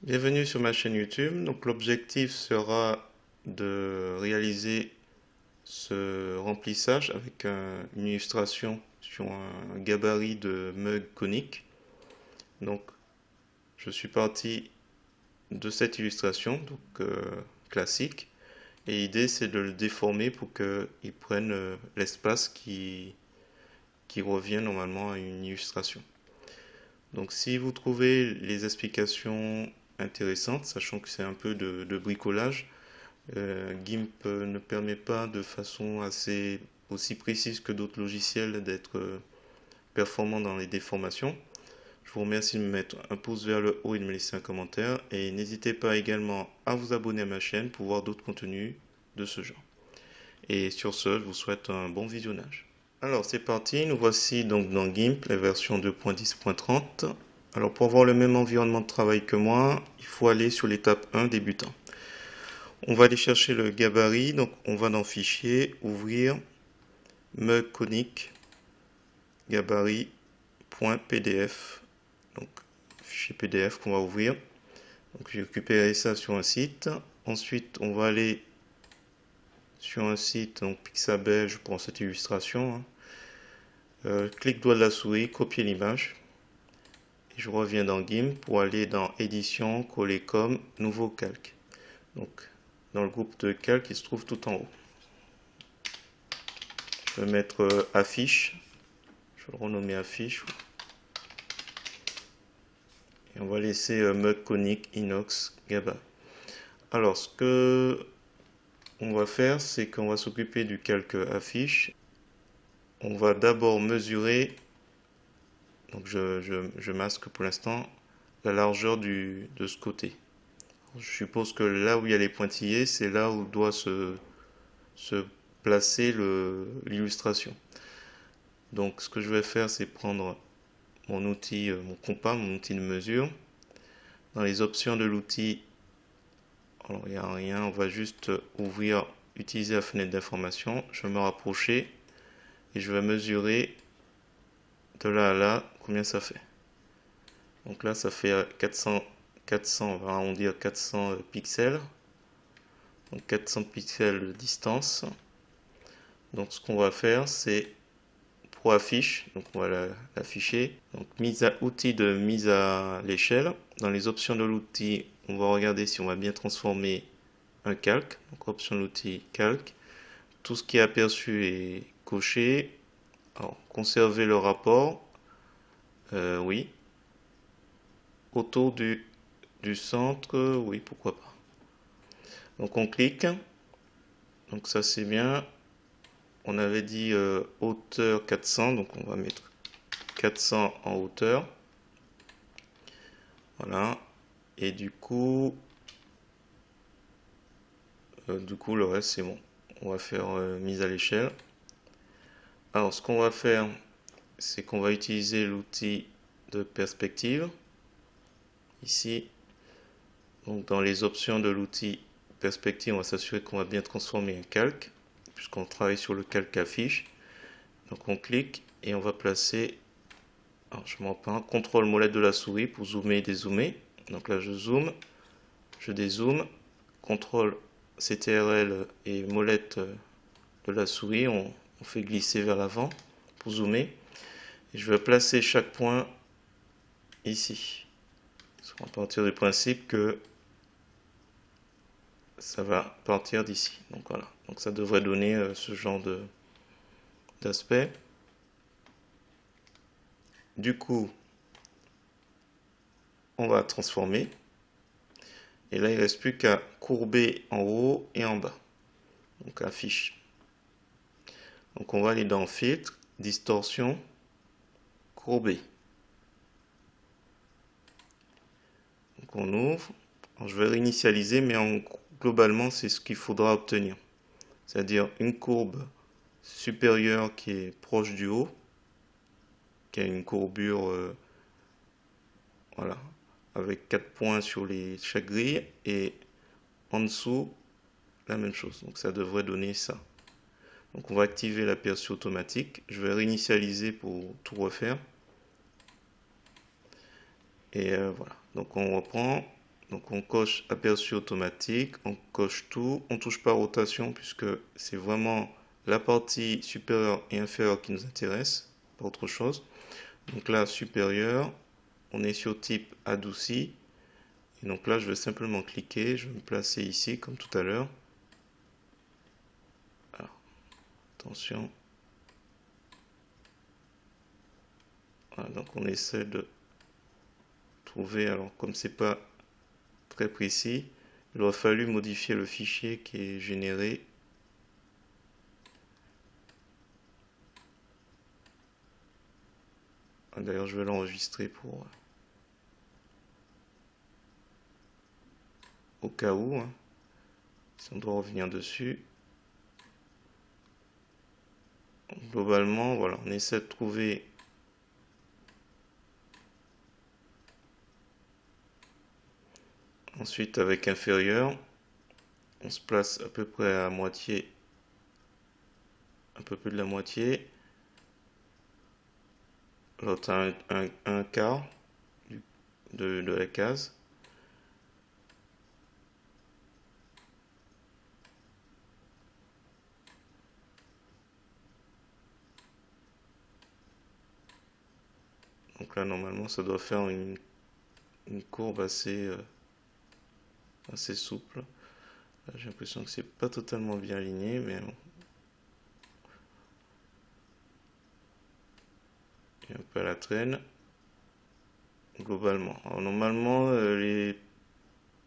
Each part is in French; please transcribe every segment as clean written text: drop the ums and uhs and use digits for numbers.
Bienvenue sur ma chaîne YouTube. Donc l'objectif sera de réaliser ce remplissage avec une illustration sur un gabarit de mug conique. Donc je suis parti de cette illustration, classique, et l'idée c'est de le déformer pour qu'il prenne l'espace qui revient normalement à une illustration. Donc si vous trouvez les explications intéressantes, sachant que c'est un peu de bricolage, GIMP ne permet pas de façon aussi précise que d'autres logiciels d'être performant dans les déformations. Je vous remercie de me mettre un pouce vers le haut et de me laisser un commentaire. Et n'hésitez pas également à vous abonner à ma chaîne pour voir d'autres contenus de ce genre. Et sur ce, je vous souhaite un bon visionnage. Alors c'est parti, nous voici donc dans GIMP, la version 2.10.30. Alors pour avoir le même environnement de travail que moi, il faut aller sur l'étape 1 débutant. On va aller chercher le gabarit, donc on va dans Fichier, Ouvrir, Mug conique, gabarit.pdf. Donc fichier PDF qu'on va ouvrir. Donc j'ai récupéré ça sur un site. Ensuite on va aller sur un site, donc Pixabay, je prends cette illustration. Clic droit de la souris, copier l'image. Et je reviens dans GIMP pour aller dans Édition, Coller comme, Nouveau calque. Donc dans le groupe de calque, il se trouve tout en haut. Je vais mettre Affiche. Je vais le renommer Affiche. Et on va laisser mug conique inox GABA. Alors ce que on va faire, c'est qu'on va s'occuper du calque affiche. On va d'abord mesurer, donc je masque pour l'instant, la largeur de ce côté. Je suppose que là où il y a les pointillés, c'est là où doit se placer l'illustration. Donc ce que je vais faire, c'est prendre mon outil, mon compas, mon outil de mesure. Dans les options de l'outil, alors il n'y a rien, on va juste ouvrir, utiliser la fenêtre d'information. Je vais me rapprocher et je vais mesurer de là à là combien ça fait. Donc là ça fait 400, on va arrondir 400 pixels. Donc 400 pixels de distance. Donc ce qu'on va faire, c'est pour affiche, donc on va l'afficher. Donc outil de mise à l'échelle. Dans les options de l'outil, on va regarder si on va bien transformer un calque. Donc option de l'outil calque. Tout ce qui est aperçu est coché. Alors, conserver le rapport. Oui. Autour du centre, oui, pourquoi pas. Donc on clique. Donc ça c'est bien. On avait dit hauteur 400, donc on va mettre 400 en hauteur. Voilà. Et du coup le reste c'est bon. On va faire mise à l'échelle. Alors ce qu'on va faire, c'est qu'on va utiliser l'outil de perspective. Ici, donc dans les options de l'outil perspective, on va s'assurer qu'on va bien transformer un calque, puisqu'on travaille sur le calque affiche. Donc on clique et on va placer, alors je m'en prends, contrôle molette de la souris pour zoomer et dézoomer. Donc là je zoome, je dézoome, contrôle CTRL et molette de la souris, on fait glisser vers l'avant pour zoomer. Et je vais placer chaque point ici. On va partir du principe que ça va partir d'ici. Donc voilà. Donc ça devrait donner ce genre d'aspect. Du coup, on va transformer. Et là, il ne reste plus qu'à courber en haut et en bas. Donc affiche. Donc on va aller dans Filtre, Distorsion, Courber. Donc on ouvre. Alors, je vais réinitialiser, mais globalement, c'est ce qu'il faudra obtenir. C'est-à-dire une courbe supérieure qui est proche du haut, qui a une courbure voilà, avec 4 points sur chaque grille, et en dessous, la même chose. Donc ça devrait donner ça. Donc on va activer l'aperçu automatique. Je vais réinitialiser pour tout refaire. Et voilà. Donc on reprend. Donc on coche aperçu automatique, on coche tout, on touche pas rotation puisque c'est vraiment la partie supérieure et inférieure qui nous intéresse, pas autre chose. Donc là, supérieur, on est sur type adouci. Et donc là, je vais simplement cliquer, je vais me placer ici comme tout à l'heure. Alors, attention. Voilà, donc on essaie de trouver, alors comme c'est pas très précis, il aurait fallu modifier le fichier qui est généré. D'ailleurs, je vais l'enregistrer pour au cas où, hein, si on doit revenir dessus. Globalement, voilà, on essaie de trouver ensuite avec inférieur, on se place à peu près à moitié, un peu plus de la moitié. L'autre a un quart de la case. Donc là, normalement, ça doit faire une courbe assez souple. J'ai l'impression que c'est pas totalement bien aligné, mais bon. Il y a un peu à la traîne. Globalement. Alors, normalement, les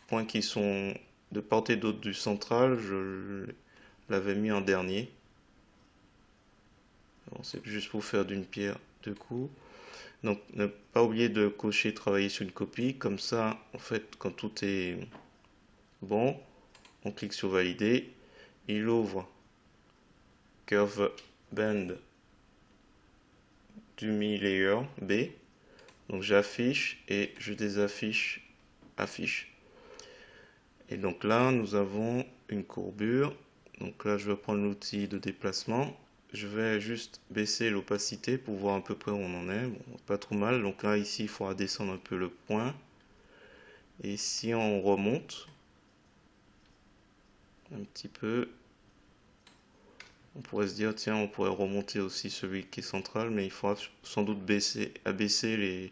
points qui sont de part et d'autre du central, je l'avais mis en dernier. Bon, c'est juste pour faire d'une pierre deux coups. Donc, ne pas oublier de cocher travailler sur une copie. Comme ça, en fait, quand tout est bon, on clique sur valider. Il ouvre Curve Band du mi-layer B. Donc, j'affiche et je désaffiche affiche. Et donc là, nous avons une courbure. Donc là, je vais prendre l'outil de déplacement. Je vais juste baisser l'opacité pour voir à peu près où on en est. Bon, pas trop mal. Donc là, ici, il faudra descendre un peu le point. Et si on remonte un petit peu, on pourrait se dire, tiens, on pourrait remonter aussi celui qui est central, mais il faudra sans doute abaisser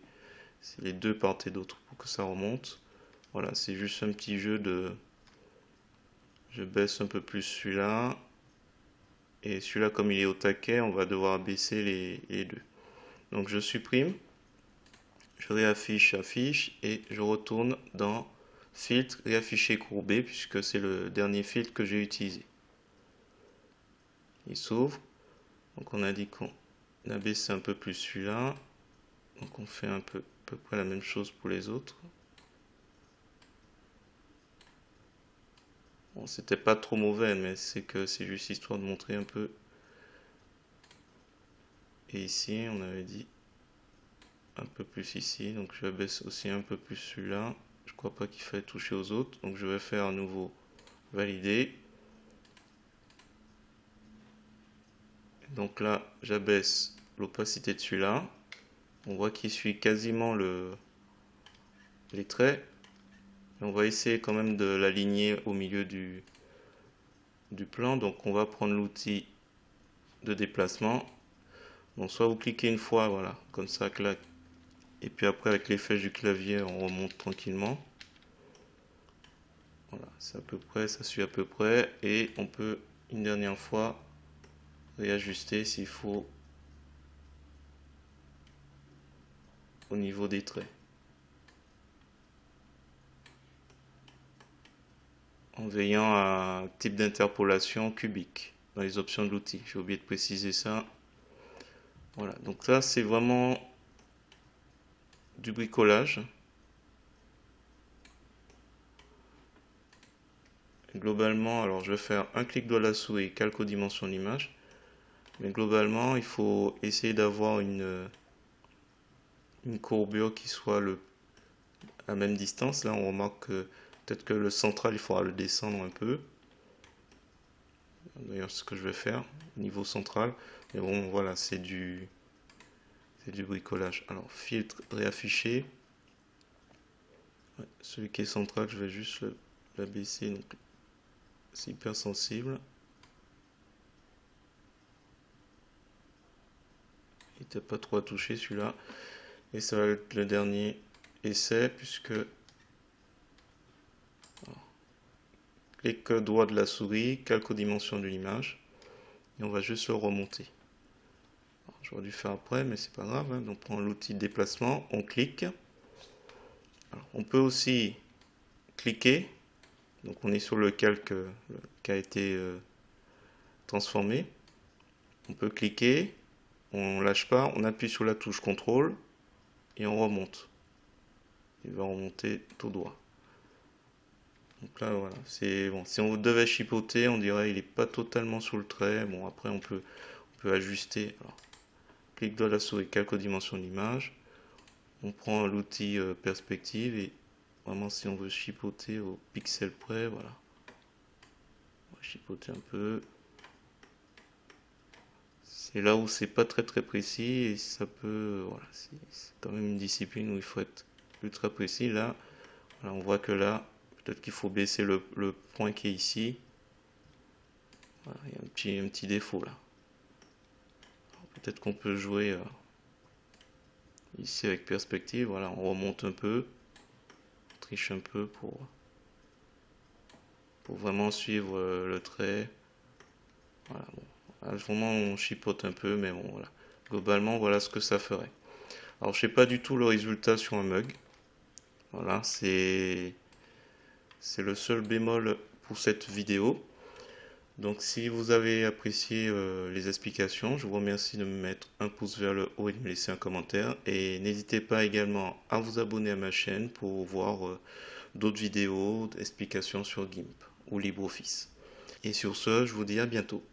les deux part et d'autre pour que ça remonte. Voilà, c'est juste un petit jeu de... Je baisse un peu plus celui-là. Et celui-là, comme il est au taquet, on va devoir baisser les deux. Donc je supprime, je réaffiche, affiche, et je retourne dans filtre, réafficher courbé, puisque c'est le dernier filtre que j'ai utilisé. Il s'ouvre. Donc on a dit qu'on a baissé un peu plus celui-là. Donc on fait à peu près la même chose pour les autres. Bon, c'était pas trop mauvais, mais c'est juste histoire de montrer un peu. Et ici, on avait dit un peu plus ici, donc je baisse aussi un peu plus celui-là. Je crois pas qu'il fallait toucher aux autres, donc je vais faire à nouveau valider. Donc là, j'abaisse l'opacité de celui-là. On voit qu'il suit quasiment les traits. Et on va essayer quand même de l'aligner au milieu du plan. Donc on va prendre l'outil de déplacement. Donc soit vous cliquez une fois, voilà, comme ça, clac. Et puis après, avec les flèches du clavier, on remonte tranquillement. Voilà, c'est à peu près, ça suit à peu près. Et on peut, une dernière fois, réajuster s'il faut au niveau des traits. En veillant à type d'interpolation cubique dans les options de l'outil. J'ai oublié de préciser ça. Voilà, donc là c'est vraiment du bricolage. Globalement, alors je vais faire un clic de la souris, calque aux dimensions de l'image. Mais globalement, il faut essayer d'avoir une courbure qui soit à même distance. Là, on remarque que peut-être que le central, il faudra le descendre un peu. D'ailleurs, c'est ce que je vais faire, niveau central. Mais bon, voilà, c'est du bricolage. Alors, filtre, réafficher. Ouais, celui qui est central, je vais juste l'abaisser, donc c'est hyper sensible. Il t'a pas trop à toucher celui-là. Et ça va être le dernier essai, puisque clic droit de la souris, calque aux dimensions de l'image, et on va juste le remonter. J'aurais dû faire après, mais c'est pas grave, hein. Donc on prend l'outil de déplacement, on clique. Alors, on peut aussi cliquer, donc on est sur le calque qui a été transformé. On peut cliquer, on lâche pas, on appuie sur la touche CTRL et on remonte. Il va remonter tout droit. Donc là voilà, c'est bon. Si on devait chipoter, on dirait il est pas totalement sous le trait. Bon, après on peut ajuster. Alors, clic droit de la souris, calque aux dimensions de l'image. On prend l'outil perspective et vraiment si on veut chipoter au pixel près, voilà. On va chipoter un peu. C'est là où c'est pas très précis et ça peut, voilà, c'est quand même une discipline où il faut être ultra précis. Là, voilà, on voit que là, peut-être qu'il faut baisser le point qui est ici. Voilà, il y a un petit défaut là. Peut-être qu'on peut jouer ici avec perspective. Voilà, on remonte un peu, on triche un peu pour vraiment suivre le trait. Voilà, bon. À ce moment, on chipote un peu, mais bon, voilà. Globalement, voilà ce que ça ferait. Alors, je sais pas du tout le résultat sur un mug. Voilà, c'est le seul bémol pour cette vidéo. Donc si vous avez apprécié les explications, je vous remercie de me mettre un pouce vers le haut et de me laisser un commentaire. Et n'hésitez pas également à vous abonner à ma chaîne pour voir d'autres vidéos d'explications sur GIMP ou LibreOffice. Et sur ce, je vous dis à bientôt.